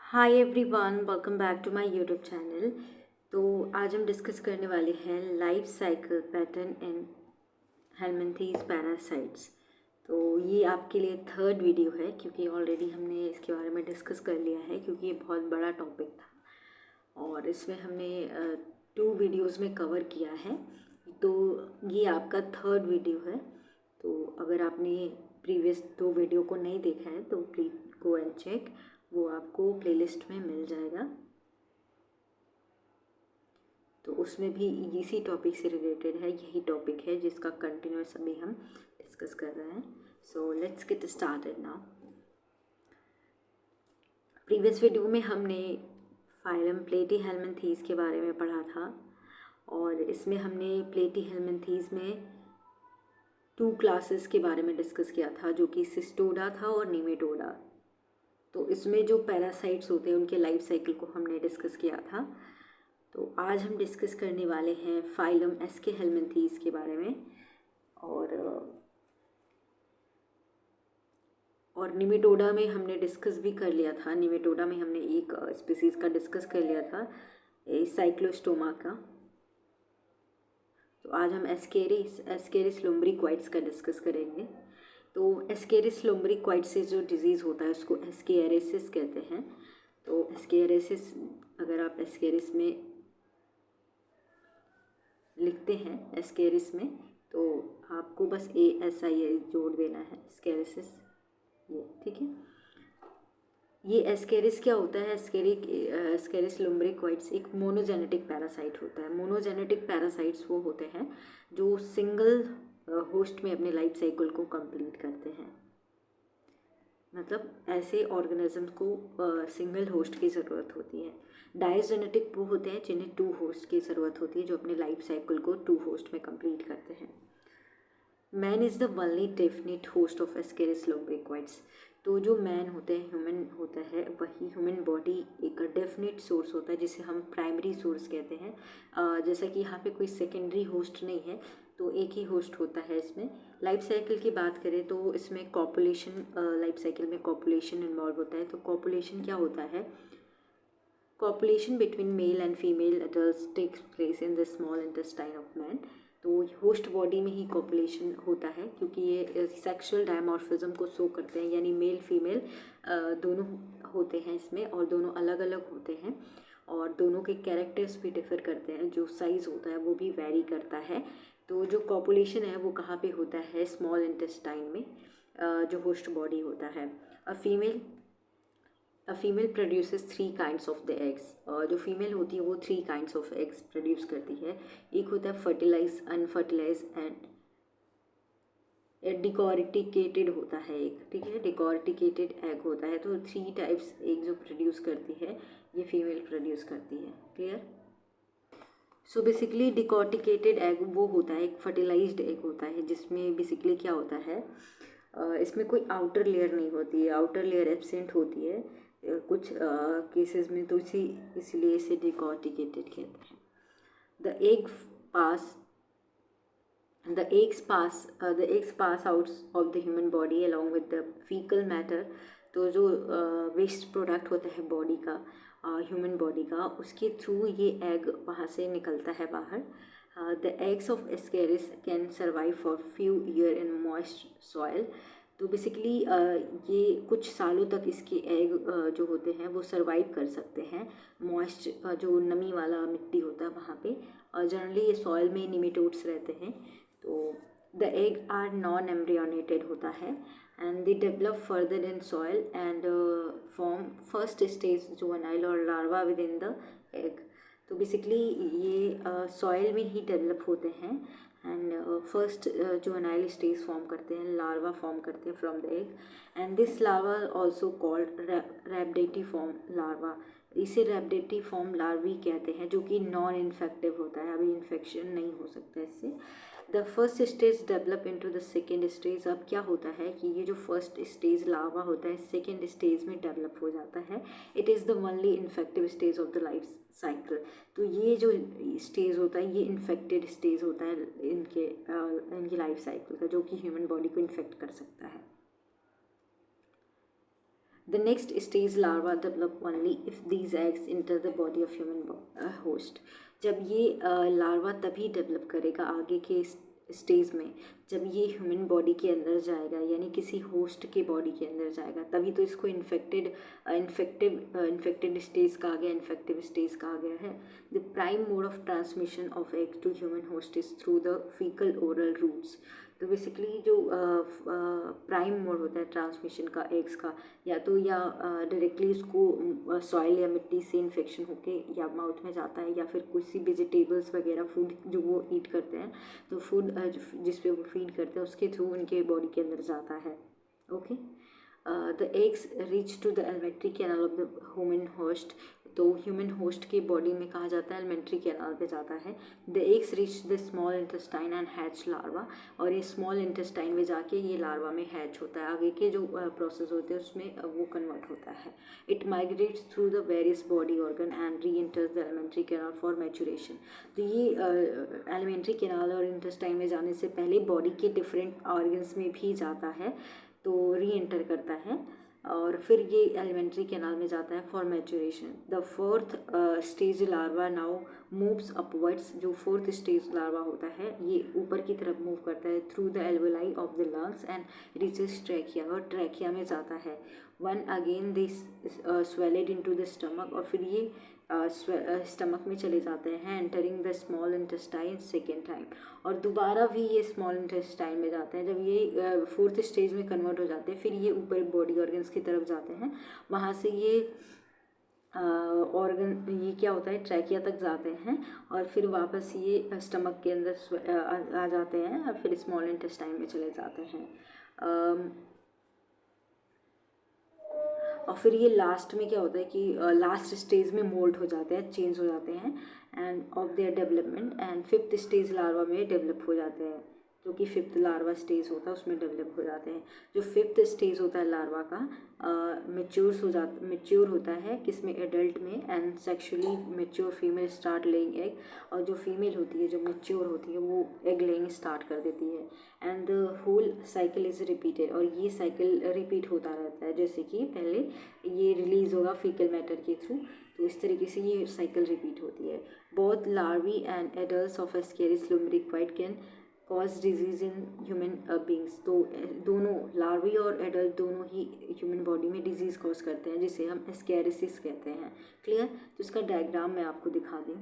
Hi everyone, welcome back to my YouTube channel. तो आज हम डिस्कस करने वाले हैं life cycle pattern in helminthes parasites. तो ये आपके लिए थर्ड वीडियो है क्योंकि ऑलरेडी हमने इसके बारे में डिस्कस कर लिया है, क्योंकि ये बहुत बड़ा टॉपिक था और इसमें हमने 2 वीडियोज़ में कवर किया है। तो ये आपका थर्ड वीडियो है। तो अगर आपने प्रीवियस 2 वीडियो को नहीं देखा है तो प्लीज़ गो एंड चेक, वो आपको प्लेलिस्ट में मिल जाएगा। तो उसमें भी इसी टॉपिक से रिलेटेड है, यही टॉपिक है जिसका कंटिन्यूस अभी हम डिस्कस कर रहे हैं। So let's get started now. Previous video में हमने फाइलम प्लेटीहेल्मिन्थीज के बारे में पढ़ा था और इसमें हमने प्लेटीहेल्मिन्थीज में 2 क्लासेस के बारे में डिस्कस किया था, जो कि सिस्टोडा था और निमेटोडा। तो इसमें जो पैरासाइट्स होते हैं उनके लाइफ साइकिल को हमने डिस्कस किया था। तो आज हम डिस्कस करने वाले हैं फाइलम एस्केहेल्मिन्थीज के बारे में और निमेटोडा में हमने डिस्कस भी कर लिया था। निमेटोडा में हमने एक स्पीसीज़ का डिस्कस कर लिया था, साइक्लोस्टोमा का। तो आज हम एस्केरिस लुम्ब्रिक्वाइट्स का डिस्कस करेंगे। तो एस्केरिस लुम्ब्रिक्वाइट्स से जो डिजीज़ होता है उसको एस्केरिसिस कहते हैं। तो एस्केरिसिस, अगर आप एस्केरिस में लिखते हैं एस्केरिस में, तो आपको बस ASIS जोड़ देना है, एस्केरिसिस, ये ठीक है। ये एस्केरिस क्या होता है? एस्केरिस लुम्ब्रिक्वाइट्स एक मोनोजेनेटिक पैरासाइट होता है। मोनोजेनेटिक पैरासाइट्स वो होते हैं जो सिंगल होस्ट में अपने लाइफ साइकिल को कंप्लीट करते हैं। मतलब ऐसे ऑर्गेनिज्म को सिंगल होस्ट की ज़रूरत होती है। डायजेनेटिक वो होते हैं जिन्हें 2 होस्ट की ज़रूरत होती है, जो अपने लाइफ साइकिल को 2 होस्ट में कंप्लीट करते हैं। Man is the only definite host of Ascaris lumbricoides. तो जो मैन होते हैं, ह्यूमन होता है, वही ह्यूमन बॉडी एक डेफिनेट सोर्स होता है जिसे हम प्राइमरी सोर्स कहते हैं। जैसा कि यहाँ पे कोई सेकेंडरी होस्ट नहीं है, तो एक ही होस्ट होता है इसमें। लाइफ साइकिल की बात करें तो इसमें कॉपुलेशन, लाइफ साइकिल में कॉपुलेशन इन्वॉल्व होता है। तो कॉपुलेशन क्या होता है? Copulation between male and female adult takes place in the small intestine of man. तो होस्ट बॉडी में ही कॉपुलेशन होता है, क्योंकि ये सेक्सुअल डायमॉर्फिज्म को शो करते हैं, यानी मेल फीमेल दोनों होते हैं इसमें और दोनों अलग अलग होते हैं और दोनों के कैरेक्टर्स भी डिफर करते हैं। जो साइज़ होता है वो भी वेरी करता है। तो जो कॉपुलेशन है वो कहाँ पे होता है? स्मॉल इंटेस्टाइन में, जो होस्ट बॉडी होता है। A female produces 3 kinds of the eggs. जो फीमेल होती है वो 3 काइंड्स ऑफ एग्स प्रोड्यूस करती है। एक होता है फर्टिलाइज, अनफर्टिलाइज एंड डिकॉर्टिकेटेड होता है एक, ठीक है, डिकॉर्टिकेटेड एग होता है। तो 3 टाइप्स एग जो प्रोड्यूस करती है ये फीमेल प्रोड्यूस करती है। क्लियर? सो बेसिकली डिकॉर्टिकेटेड एग वो होता है, एक फर्टिलाइज्ड एग होता है, जिसमें बेसिकली क्या होता है, इसमें कोई आउटर लेयर नहीं होती है, आउटर लेयर एब्सेंट होती है कुछ केसेस में, तो इसलिए इसे डिकॉर्टिकेटेड कहते हैं। The egg pass the eggs pass out of the human body along with the fecal matter। तो जो वेस्ट प्रोडक्ट होता है बॉडी का, ह्यूमन बॉडी का, उसके थ्रू ये एग वहाँ से निकलता है बाहर। The eggs of Ascaris can survive for few year in moist soil. तो बेसिकली ये कुछ सालों तक इसके एग जो होते हैं वो सर्वाइव कर सकते हैं मॉइस्ट, जो नमी वाला मिट्टी होता है वहाँ पे। जनरली ये सॉइल में निमेटोड्स रहते हैं। तो the egg are non embryonated होता है and they develop further in soil and form first stage juvenile और larva within the egg. तो बेसिकली ये सॉइल में ही डेवलप होते हैं and first juvenile stage form करते हैं, लार्वा फॉर्म करते हैं from the egg and this larva also called rhabditiform larva. इसे रैप्डेटिफॉर्म लार्वी कहते हैं, जो कि नॉन इन्फेक्टिव होता है, अभी इन्फेक्शन नहीं हो सकता इससे। The first stage develop into the second stage. अब क्या होता है कि ये जो फर्स्ट स्टेज लार्वा होता है सेकेंड स्टेज में डेवलप हो जाता है। It is the only infective stage of the life cycle. तो ये जो स्टेज होता है ये इन्फेक्टेड स्टेज होता है इनकी लाइफ साइकिल का, जो कि ह्यूमन बॉडी को इन्फेक्ट कर सकता है। The next stage larva develop only if these eggs enter the body of human host. जब ये लार्वा तभी डेवलप करेगा आगे के स्टेज में जब ये ह्यूमन बॉडी के अंदर जाएगा, यानी किसी होस्ट के बॉडी के अंदर जाएगा, तभी तो इसको इन्फेक्टेड स्टेज कहा गया, इन्फेक्टिव स्टेज कहा गया है। The prime mode of transmission of egg to human host is through the faecal oral routes. तो बेसिकली जो प्राइम मोड होता है ट्रांसमिशन का एग्स का, या तो डायरेक्टली उसको सॉइल या मिट्टी से इन्फेक्शन होके या माउथ में जाता है, या फिर किसी वेजिटेबल्स वगैरह फूड जो वो ईट करते हैं, तो फूड जिस पे वो फीड करते हैं उसके थ्रू उनके बॉडी के अंदर जाता है। Okay, the eggs reach to the alimentary canal of the human host. तो ह्यूमन होस्ट के बॉडी में कहा जाता है एलिमेंट्री कैनाल पे जाता है। The eggs reach the small intestine and hatch larva, और ये स्मॉल इंटेस्टाइन में जाके ये लार्वा में हैच होता है, आगे के जो प्रोसेस होते हैं उसमें वो कन्वर्ट होता है। It migrates through the various body organ and re enters the alimentary canal for maturation. तो ये एलिमेंट्री कैनाल और इंटेस्टाइन में जाने से पहले बॉडी के डिफरेंट ऑर्गन्स में भी जाता है, तो री एंटर करता है, और फिर ये एलिमेंट्री कैनाल में जाता है for maturation. The fourth stage larva now moves upwards. जो फोर्थ स्टेज लार्वा होता है ये ऊपर की तरफ मूव करता है through the alveoli of the lungs and reaches trachea, और ट्रैकिया में जाता है। One again this swallowed into the stomach, और फिर ये स्टमक में चले जाते हैं, entering the small intestine second time, और दोबारा भी ये स्मॉल इंटेस्टाइन में जाते हैं। जब ये फोर्थ स्टेज में कन्वर्ट हो जाते हैं फिर ये ऊपर बॉडी ऑर्गन्स की तरफ जाते हैं, वहाँ से ये ऑर्गन ये क्या होता है ट्रैकिया तक जाते हैं, और फिर वापस ये स्टमक के अंदर आ जाते हैं, और फिर स्मॉल इंटेस्टाइन में चले जाते हैं। और फिर ये लास्ट में क्या होता है कि लास्ट स्टेज में मोल्ड हो जाते हैं, चेंज हो जाते हैं end of their development, and fifth stage larva में डेवलप हो जाते हैं, जो कि फिफ्थ लार्वा स्टेज होता है उसमें डेवलप हो जाते हैं। जो फिफ्थ स्टेज होता है लार्वा का मेच्योर होता है किसमें, एडल्ट में, and sexually mature female start laying egg, और जो फीमेल होती है जो मेच्योर होती है वो एग लेइंग स्टार्ट कर देती है, and the whole cycle is repeated, और ये साइकिल रिपीट होता रहता है। जैसे कि पहले ये रिलीज़ होगा फीकल मैटर के थ्रू, तो इस तरीके से ये साइकिल रिपीट होती है। Both larvae and adults of Ascaris lumbricoides can cause disease in human beings. तो दोनों लार्वी और एडल्ट दोनों ही ह्यूमन बॉडी में डिजीज़ कॉज करते हैं, जिसे हम एस्केरिसिस कहते हैं। क्लियर? तो इसका डायग्राम मैं आपको दिखा दूँ।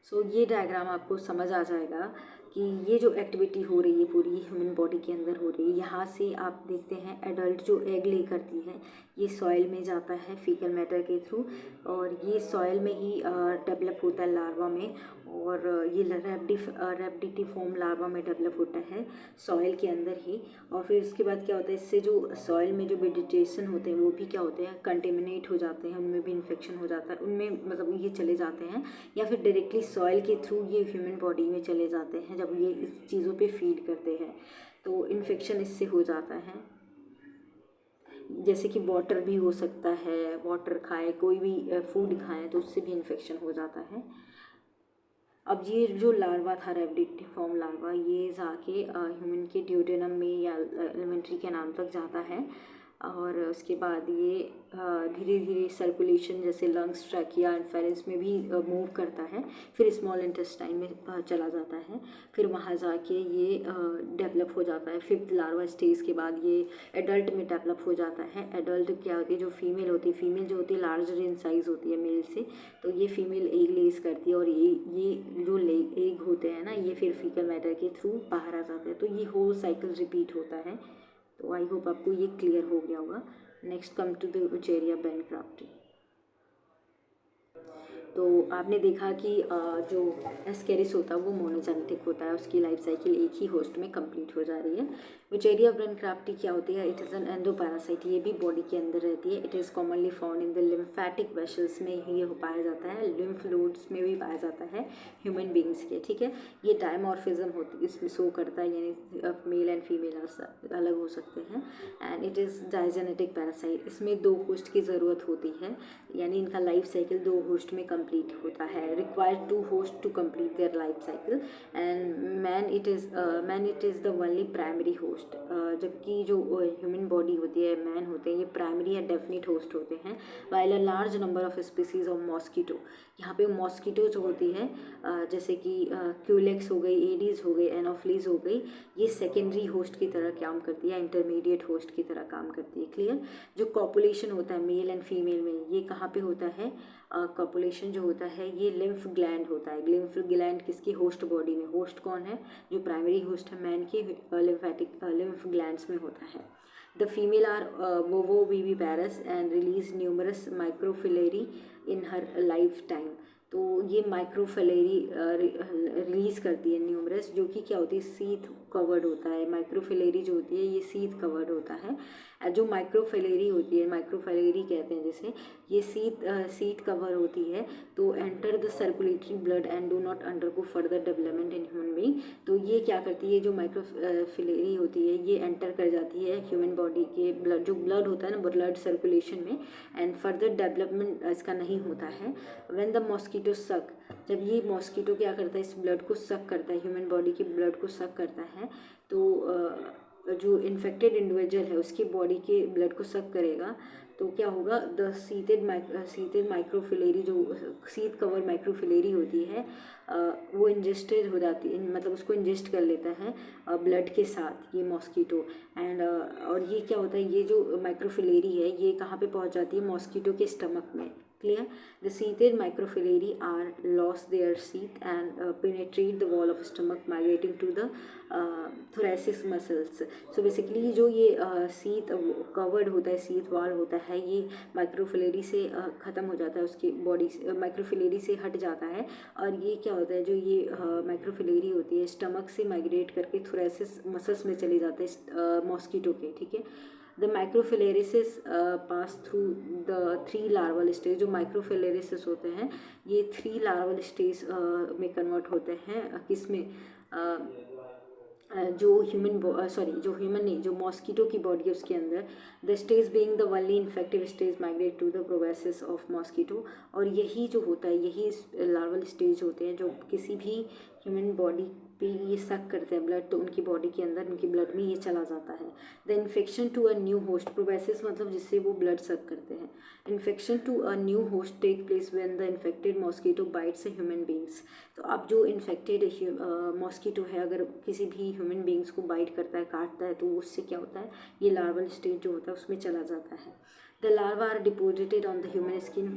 सो ये डायग्राम आपको समझ आ जाएगा कि ये जो एक्टिविटी हो रही है पूरी ह्यूमन बॉडी के अंदर हो रही है। यहाँ से आप देखते हैं एडल्ट जो एग ले करती है ये सॉइल में जाता है फीकल मैटर के थ्रू, और ये सॉइल में ही डेवलप होता है लार्वा में, और ये रैप्टिफॉर्म लार्वा में डेवलप होता है सॉइल के अंदर ही। और फिर उसके बाद क्या होता है, इससे जो सॉइल में जो वेजिटेशन होते हैं वो भी क्या होते हैं, कंटेमिनेट हो जाते हैं, उनमें भी इन्फेक्शन हो जाता है, उनमें मतलब ये चले जाते हैं, या फिर डायरेक्टली सॉइल के थ्रू ये ह्यूमन बॉडी में चले जाते हैं। जब ये इस चीज़ों पे फीड करते हैं तो इन्फेक्शन इससे हो जाता है। जैसे कि वाटर भी हो सकता है, वाटर खाएं, कोई भी फूड खाएं तो उससे भी इन्फेक्शन हो जाता है। अब ये जो लार्वा था रैप्टिफॉर्म लार्वा, ये जाके ह्यूमन के ड्यूडेनम में या एलिमेंट्री कैनाल तक जाता है, और उसके बाद ये धीरे धीरे सर्कुलेशन जैसे लंग्स, ट्रैकिया एंड फेरेंस में भी मूव करता है, फिर स्मॉल इंटेस्टाइन में चला जाता है, फिर वहाँ जाके ये डेवलप हो जाता है। फिफ्थ लार्वा स्टेज के बाद ये एडल्ट में डेवलप हो जाता है। एडल्ट क्या होती है, जो फीमेल होती है, फीमेल जो होती है लार्जर इन साइज़ होती है मेल से, तो ये फीमेल एग लेस करती है, और ये जो एग होते हैं ना ये फिर फीकल मैटर के थ्रू बाहर आ जाते हैं। तो ये होल साइकिल रिपीट होता है। तो आई होप आपको ये क्लियर हो गया होगा। Next come to the Wuchereria bancrofti. तो आपने देखा कि जो एस्केरिस होता है वो मोनोजेनेटिक होता है, उसकी लाइफ साइकिल एक ही होस्ट में कंप्लीट हो जा रही है। यूचेरिया बेनक्राफ्टी क्या होती है, इट इज़ एन एंडोपैरासाइट, ये भी बॉडी के अंदर रहती है। It is commonly found in the lymphatic vessels में ही ये पाया जाता है, लिम्फ नोड्स में भी पाया जाता है ह्यूमन बींग्स के। ठीक है, ये डायमॉर्फिज्म होती इसमें शो करता है, यानी मेल एंड फीमेल अलग हो सकते हैं। And it is digenetic parasite, इसमें 2 होस्ट की ज़रूरत होती है, यानी इनका लाइफ साइकिल 2 होस्ट में कंप्लीट होता है। Required 2 host to complete their life cycle, and man it is the only primary host. Host, जबकि जो ह्यूमन बॉडी होती है, मैन होते हैं, ये प्राइमरी या डेफिनेट होस्ट होते हैं। While a large number of species of mosquito, यहाँ पे मॉस्किटो जो होती है जैसे कि क्यूलेक्स हो गई, एडीज हो गई, एनोफ्लीज हो गई, ये सेकेंडरी होस्ट की तरह काम करती है, इंटरमीडिएट होस्ट की तरह काम करती है। क्लियर। जो कॉपुलेशन होता है मेल एंड फीमेल में, ये कहाँ पे होता है? कॉपुलेशन जो होता है ये लिम्फ ग्लैंड होता है। लिम्फ ग्लैंड किसकी? होस्ट बॉडी में। होस्ट कौन है? जो प्राइमरी होस्ट है मैन की, लिम्फेटिक लिम्फ ग्लैंड्स में होता है। The female are ovoviviparous and release numerous microfilary in her lifetime। तो ये माइक्रोफिलेरी रिलीज़ करती है न्यूमरस, जो कि क्या होती है? सीथ कवर्ड होता है। माइक्रोफिलेरी जो होती है ये सीथ कवर्ड होता है। जो माइक्रोफिलेरी होती है, माइक्रोफिलेरी कहते हैं जिसे, ये सीथ कवर होती है। तो enter the circulatory blood and do not undergo further development in human being. तो ये क्या करती है? जो माइक्रोफिलेरी होती है ये एंटर कर जाती है ह्यूमन बॉडी के ब्लड, जो ब्लड होता है ना, ब्लड सर्कुलेशन में, एंड फर्दर डेवलपमेंट इसका नहीं होता है। व्हेन द मॉस्किटो सक, जब ये मॉस्किटो क्या करता है? इस ब्लड को सक करता है, ह्यूमन बॉडी के ब्लड को सक करता है। तो जो इन्फेक्टेड इंडिविजुअल है उसकी बॉडी के ब्लड को सक करेगा, तो क्या होगा? द सीटेड माइक्रोफिलेरी, जो सीथ कवर माइक्रोफिलेरी होती है, वो इंजेस्टेड हो जाती है, मतलब उसको इंजेस्ट कर लेता है ब्लड के साथ ये मॉस्किटो। एंड और ये क्या होता है? ये जो माइक्रोफिलेरी है ये कहाँ पे पहुँच जाती है? मॉस्किटो के स्टमक में। Clear? The seated microfilary are lost their seat and penetrate the wall of stomach, migrating to the thoracic muscles. So basically जो ये सीथ कवर्ड होता है, सीथ वॉल होता है, ये माइक्रोफिलेरी से ख़त्म हो जाता है, उसकी बॉडी से माइक्रोफिलेरी से हट जाता है। और ये क्या होता है? जो ये माइक्रोफिलेरी होती है स्टमक से माइग्रेट करके थोरेसिस मसल्स में चली जाते हैं मॉस्किटो के। ठीक है। The microfilariasis pass through the 3 larval stage. जो माइक्रोफिलेरिसिस होते हैं ये 3 लार्वल स्टेज में कन्वर्ट होते हैं। किस में? जो ह्यूमन नहीं, जो मॉस्किटो की बॉडी है उसके अंदर। The stage being the only infective stage migrate to the proboscis of mosquito. और यही जो होता है, यही लार्वल स्टेज होते हैं जो किसी भी ह्यूमन बॉडी पे ये सक करते हैं ब्लड, तो उनकी बॉडी के अंदर, उनकी ब्लड में ये चला जाता है। The infection to a new host, proboscis मतलब जिससे वो ब्लड सक करते हैं। Infection to a new host take place when the infected mosquito bites a human beings. तो अब जो इन्फेक्टेड मॉस्किटो है अगर किसी भी ह्यूमन बींग्स को बाइट करता है, काटता है, तो उससे क्या होता है? ये लार्वल स्टेज जो होता है उसमें चला जाता है। The larva are deposited on the human skin,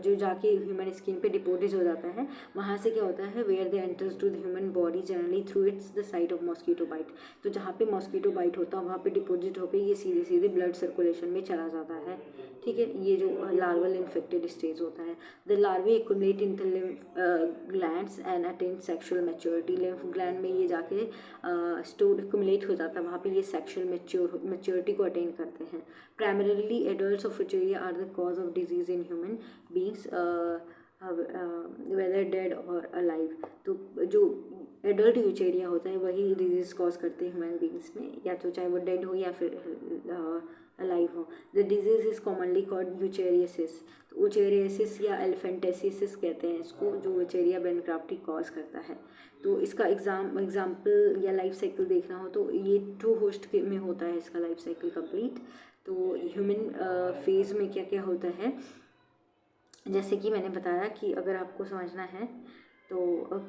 जो जाके ह्यूमन स्किन पे डिपोजिट हो जाता है, वहाँ से क्या होता है? Where they enters to the human body generally through its the site of mosquito bite. तो जहाँ पे मॉस्किटो बाइट होता है वहाँ पे डिपोजिट होकर ये सीधे सीधे ब्लड सर्कुलेशन में चला जाता है। ठीक है। ये जो लार्वल इन्फेक्टेड स्टेज होता है। The larvae accumulate in the lymph glands and attain sexual maturity. Lymph gland में ये जाके स्टोर एक्युमुलेट हो जाता है, वहाँ पे ये सेक्शुअल मैच्योरिटी को अटेन करते हैं। Primarily adults of Wuchereria are the cause of disease in human beings whether dead और अलाइव। तो जो एडल्ट यूचेरिया होता है वही डिजीज़ कॉज करते हैं ह्यूमन बींग्स में, या तो चाहे वो डेड हो या फिर अलाइव हो। The disease is commonly called wuchereriasis. तो यूचेरियासिस या एलिफेंटेसिस कहते हैं इसको, जो यूचेरिया बेनक्राफ्टी कॉज करता है। तो इसका एग्जाम्पल या लाइफ साइकिल देखना हो तो ये 2 होस्ट में होता है इसका लाइफ साइकिल कंप्लीट। तो ह्यूमन फेज में क्या क्या होता है, जैसे कि मैंने बताया कि अगर आपको समझना है तो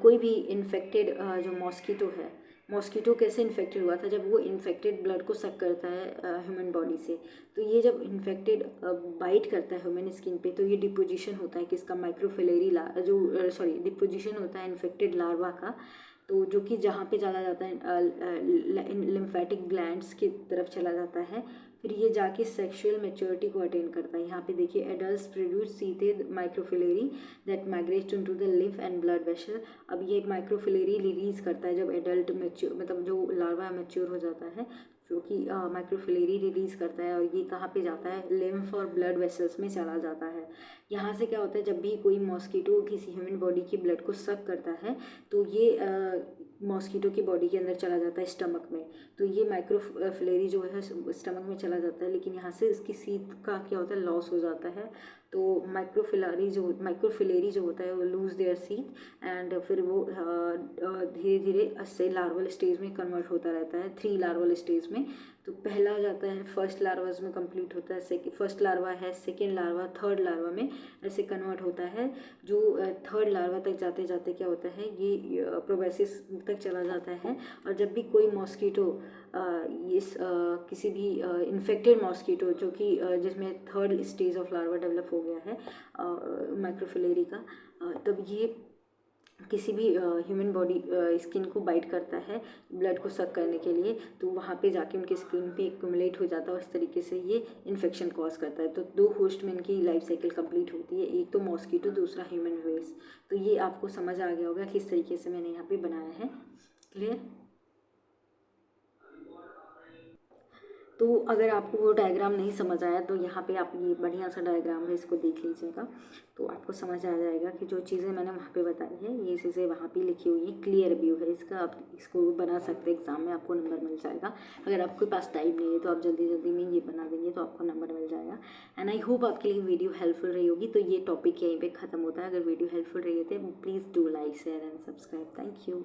कोई भी इन्फेक्टेड जो मॉस्किटो है, मॉस्किटो कैसे इन्फेक्टेड हुआ था? जब वो इन्फेक्टेड ब्लड को सक करता है ह्यूमन बॉडी से, तो ये जब इन्फेक्टेड बाइट करता है ह्यूमन स्किन पे, तो ये डिपोजिशन होता है किसका? माइक्रोफिलेरी डिपोजिशन होता है इन्फेक्टेड लार्वा का। तो जो कि जहाँ पे चला जाता है लिम्फेटिक ग्लैंड्स की तरफ चला जाता है, फिर ये जाके सेक्सुअल मैच्योरिटी को अटेन करता है। यहाँ पे देखिए adults produce sheathed microfilariae that migrates into the lymph and blood vessel. अब ये माइक्रोफिलेरी रिलीज करता है जब एडल्ट मैच्योर, मतलब जो लार्वा मैच्योर हो जाता है, जो कि माइक्रोफिलेरी रिलीज करता है, और ये कहाँ पे जाता है? लिम्फ और ब्लड वेसल्स में चला जाता है। यहाँ से क्या होता है? जब भी कोई मॉस्किटो किसी ह्यूमन बॉडी की ब्लड को सक करता है तो ये मॉस्किटो की बॉडी के अंदर चला जाता है स्टमक में, तो ये माइक्रोफिलेरी जो है स्टमक में चला जाता है, लेकिन यहाँ से इसकी सीट का क्या होता है, लॉस हो जाता है। तो माइक्रोफिलेरी जो होता है वो लूज देयर सीट, एंड फिर वो धीरे धीरे से लार्वल स्टेज में कन्वर्ट होता रहता है, 3 लार्वल स्टेज में। तो पहला जाता है फर्स्ट लार्वा में कंप्लीट होता है, फर्स्ट लार्वा है, सेकेंड लार्वा, थर्ड लार्वा में ऐसे कन्वर्ट होता है। जो थर्ड लार्वा तक जाते जाते क्या होता है, ये प्रोबेसिस तक चला जाता है। और जब भी कोई मॉस्किटो इस किसी भी इन्फेक्टेड मॉस्किटो जो कि जिसमें third stage of larva develop हो गया है माइक्रोफिलेरी का, तब ये किसी भी ह्यूमन बॉडी स्किन को बाइट करता है ब्लड को सक करने के लिए, तो वहाँ पे जाके उनके स्किन पे एक्यूमुलेट हो जाता है, और इस तरीके से ये इन्फेक्शन कॉज करता है। तो 2 होस्ट में इनकी लाइफ साइकिल कंप्लीट होती है, एक तो मॉस्किटो, दूसरा ह्यूमन रेस। तो ये आपको समझ आ गया होगा किस तरीके से मैंने यहाँ पे बनाया है। क्लियर? तो अगर आपको वो डायग्राम नहीं समझ आया तो यहाँ पे आप ये बढ़िया सा डायग्राम है, इसको देख लीजिएगा, तो आपको समझ आ जाएगा कि जो चीज़ें मैंने वहाँ पे बताई है ये चीज़ें वहाँ पे लिखी हुई है। क्लियर व्यू है इसका, आप इसको बना सकते हैं, एग्जाम में आपको नंबर मिल जाएगा। अगर आपके पास टाइम नहीं है तो आप जल्दी जल्दी में ये बना देंगे तो आपको नंबर मिल जाएगा। एंड आई होप आपके लिए वीडियो हेल्पफुल रही होगी। तो ये टॉपिक यहीं पर ख़त्म होता है। अगर वीडियो हेल्पफुल रही है तो please do like, share and subscribe. Thank you.